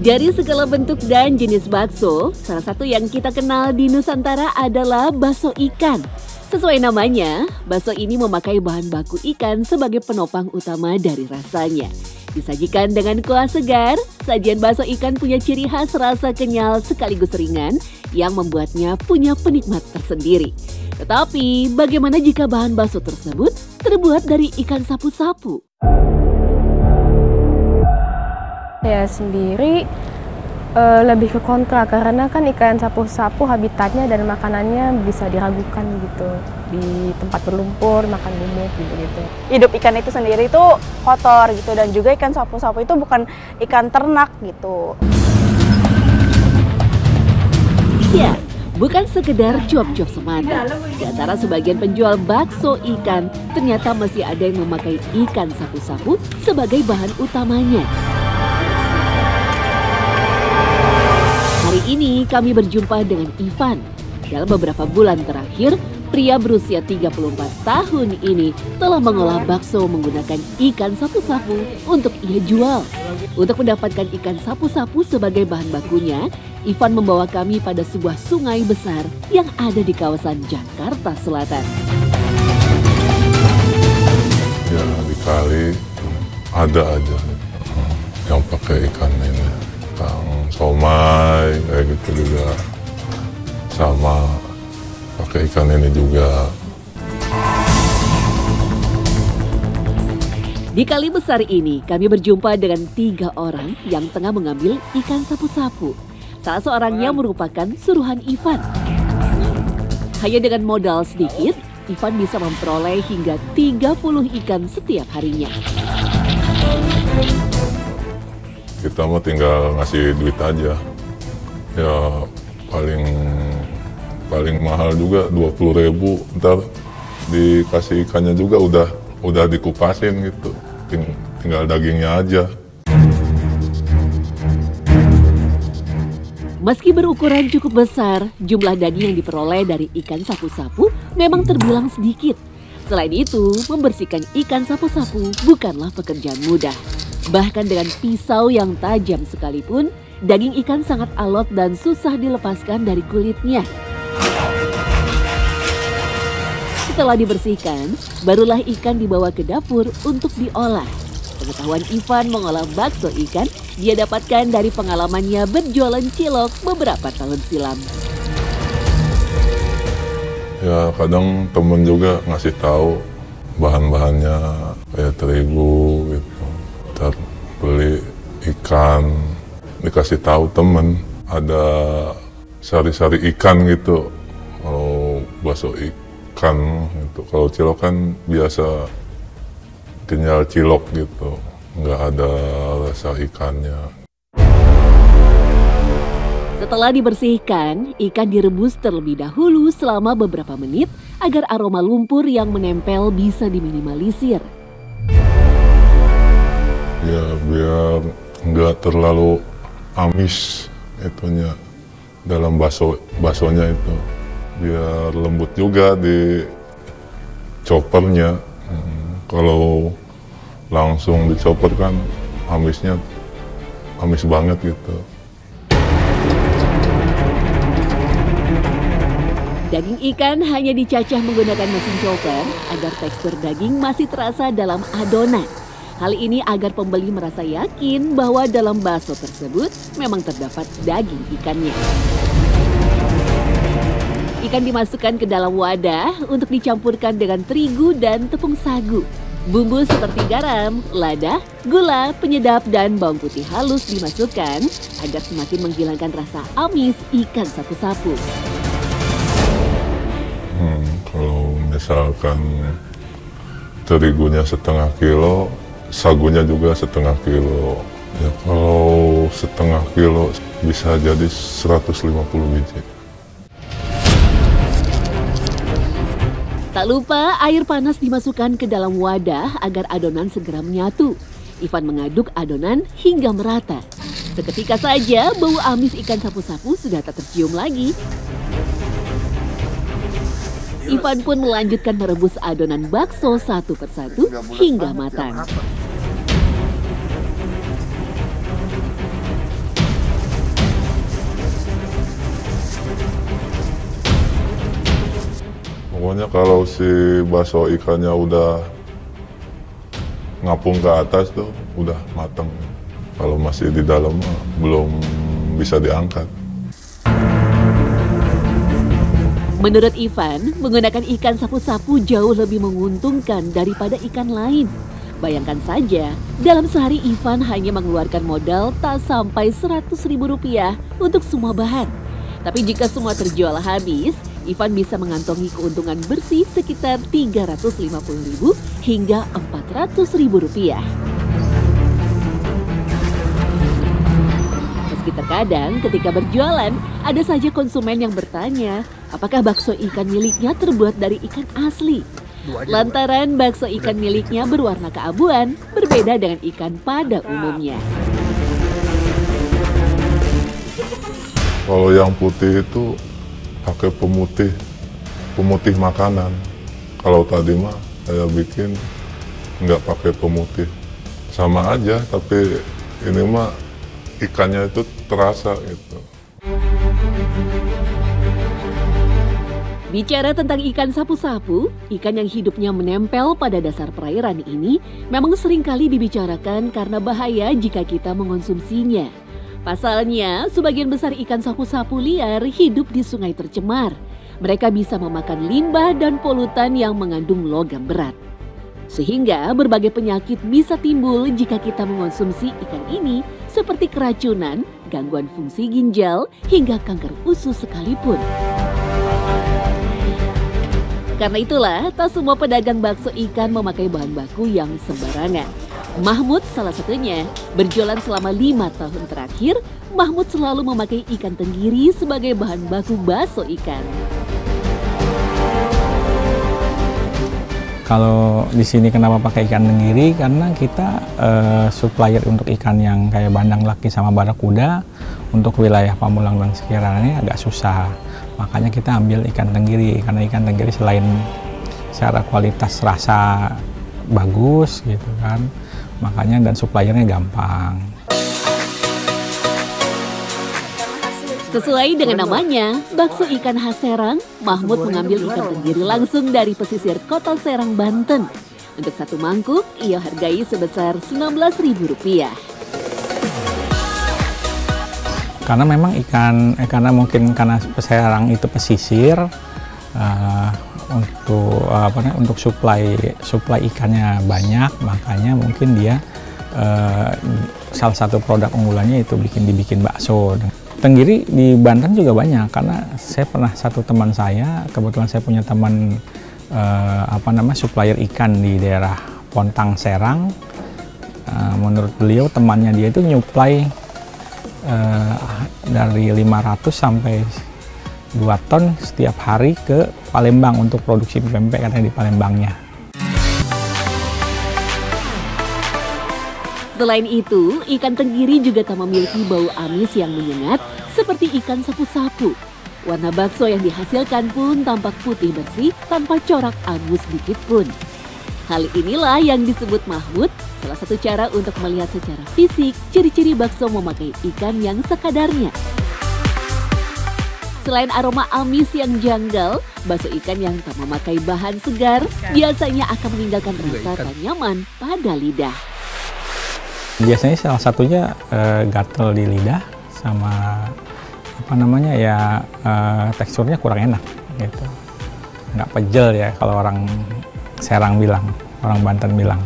Dari segala bentuk dan jenis bakso, salah satu yang kita kenal di Nusantara adalah bakso ikan. Sesuai namanya, bakso ini memakai bahan baku ikan sebagai penopang utama dari rasanya. Disajikan dengan kuah segar, sajian bakso ikan punya ciri khas rasa kenyal sekaligus ringan yang membuatnya punya penikmat tersendiri. Tetapi, bagaimana jika bahan bakso tersebut terbuat dari ikan sapu-sapu? Saya sendiri lebih ke kontra karena kan ikan sapu-sapu habitatnya dan makanannya bisa diragukan gitu. Di tempat berlumpur, makan lumut gitu. Hidup ikan itu sendiri itu kotor gitu, dan juga ikan sapu-sapu itu bukan ikan ternak gitu. Ya, bukan sekedar cuap-cuap semata. Di antara sebagian penjual bakso ikan, ternyata masih ada yang memakai ikan sapu-sapu sebagai bahan utamanya. Hari ini kami berjumpa dengan Ivan. Dalam beberapa bulan terakhir, pria berusia 34 tahun ini telah mengolah bakso menggunakan ikan sapu-sapu untuk ia jual. Untuk mendapatkan ikan sapu-sapu sebagai bahan bakunya, Ivan membawa kami pada sebuah sungai besar yang ada di kawasan Jakarta Selatan. Ya, di kali ada aja yang pakai ikan ini. Somai kayak gitu juga, sama pakai ikan ini juga. Di kali besar ini kami berjumpa dengan 3 orang yang tengah mengambil ikan sapu-sapu. Salah seorangnya merupakan suruhan Ivan. Hanya dengan modal sedikit, Ivan bisa memperoleh hingga 30 ikan setiap harinya. Kita mah tinggal ngasih duit aja. Ya paling mahal juga 20.000. Ntar dikasih ikannya juga udah dikupasin gitu. Tinggal dagingnya aja. Meski berukuran cukup besar, jumlah daging yang diperoleh dari ikan sapu-sapu memang terbilang sedikit. Selain itu, membersihkan ikan sapu-sapu bukanlah pekerjaan mudah. Bahkan dengan pisau yang tajam sekalipun, daging ikan sangat alot dan susah dilepaskan dari kulitnya. Setelah dibersihkan, barulah ikan dibawa ke dapur untuk diolah. Pengetahuan Ivan mengolah bakso ikan dia dapatkan dari pengalamannya berjualan cilok beberapa tahun silam. Ya kadang temen juga ngasih tahu bahan-bahannya kayak terigu gitu. Ntar beli ikan, dikasih tahu temen ada sari-sari ikan gitu. Kalau bakso ikan gitu, kalau cilok kan biasa kenyal cilok gitu, nggak ada rasa ikannya. Setelah dibersihkan, ikan direbus terlebih dahulu selama beberapa menit agar aroma lumpur yang menempel bisa diminimalisir. Ya biar nggak terlalu amis itunya dalam baksonya itu, biar lembut juga di choppernya. Kalau langsung dichopper kan amisnya amis banget gitu. Daging ikan hanya dicacah menggunakan mesin chopper agar tekstur daging masih terasa dalam adonan. Hal ini agar pembeli merasa yakin bahwa dalam bakso tersebut memang terdapat daging ikannya. Ikan dimasukkan ke dalam wadah untuk dicampurkan dengan terigu dan tepung sagu. Bumbu seperti garam, lada, gula, penyedap, dan bawang putih halus dimasukkan agar semakin menghilangkan rasa amis ikan sapu-sapu. Kalau misalkan terigunya 1/2 kilo, sagunya juga 1/2 kilo. Ya kalau 1/2 kilo bisa jadi 150 biji. Tak lupa air panas dimasukkan ke dalam wadah agar adonan segera menyatu. Ivan mengaduk adonan hingga merata. Seketika saja bau amis ikan sapu-sapu sudah tak tercium lagi. Ivan pun melanjutkan merebus adonan bakso satu persatu hingga matang. Pokoknya kalau si bakso ikannya udah ngapung ke atas tuh udah matang. Kalau masih di dalam belum bisa diangkat. Menurut Ivan, menggunakan ikan sapu-sapu jauh lebih menguntungkan daripada ikan lain. Bayangkan saja, dalam sehari Ivan hanya mengeluarkan modal tak sampai Rp100.000 untuk semua bahan. Tapi jika semua terjual habis, Ivan bisa mengantongi keuntungan bersih sekitar Rp350.000 hingga Rp400.000. Meski terkadang ketika berjualan, ada saja konsumen yang bertanya, apakah bakso ikan miliknya terbuat dari ikan asli? Lantaran bakso ikan miliknya berwarna keabuan, berbeda dengan ikan pada umumnya. Kalau yang putih itu pakai pemutih makanan. Kalau tadi mah saya bikin nggak pakai pemutih. Sama aja, tapi ini mah ikannya itu terasa gitu. Bicara tentang ikan sapu-sapu, ikan yang hidupnya menempel pada dasar perairan ini memang seringkali dibicarakan karena bahaya jika kita mengonsumsinya. Pasalnya, sebagian besar ikan sapu-sapu liar hidup di sungai tercemar. Mereka bisa memakan limbah dan polutan yang mengandung logam berat. Sehingga berbagai penyakit bisa timbul jika kita mengonsumsi ikan ini, seperti keracunan, gangguan fungsi ginjal, hingga kanker usus sekalipun. Karena itulah, tak semua pedagang bakso ikan memakai bahan baku yang sembarangan. Mahmud salah satunya. Berjualan selama 5 tahun terakhir, Mahmud selalu memakai ikan tenggiri sebagai bahan baku bakso ikan. Kalau di sini kenapa pakai ikan tenggiri? Karena kita supplier untuk ikan yang kayak bandang laki sama barakuda untuk wilayah Pamulang dan sekitarnya agak susah. Makanya kita ambil ikan tenggiri, karena ikan tenggiri selain secara kualitas rasa bagus gitu kan, makanya dan suppliernya gampang. Sesuai dengan namanya, bakso ikan khas Serang, Mahmud mengambil ikan tenggiri langsung dari pesisir kota Serang, Banten. Untuk satu mangkuk, ia hargai sebesar Rp19.000. Karena memang karena mungkin karena Serang itu pesisir, untuk supply ikannya banyak, makanya mungkin dia salah satu produk unggulannya itu dibikin bakso. Tenggiri di Banten juga banyak, karena saya pernah satu teman saya, kebetulan saya punya teman supplier ikan di daerah Pontang Serang. Menurut beliau temannya dia itu nyuplai dari 500 sampai 2 ton setiap hari ke Palembang untuk produksi pempek karena di Palembangnya. Selain itu, ikan tenggiri juga tak memiliki bau amis yang menyengat seperti ikan sapu-sapu. Warna bakso yang dihasilkan pun tampak putih bersih tanpa corak abu sedikit pun. Hal inilah yang disebut Mahmud, salah satu cara untuk melihat secara fisik ciri-ciri bakso memakai ikan yang sekadarnya. Selain aroma amis yang janggal, bakso ikan yang tak memakai bahan segar biasanya akan meninggalkan rasa tak nyaman pada lidah. Biasanya salah satunya gatel di lidah sama teksturnya kurang enak gitu. Nggak pejel ya kalau orang Serang bilang, orang Banten bilang.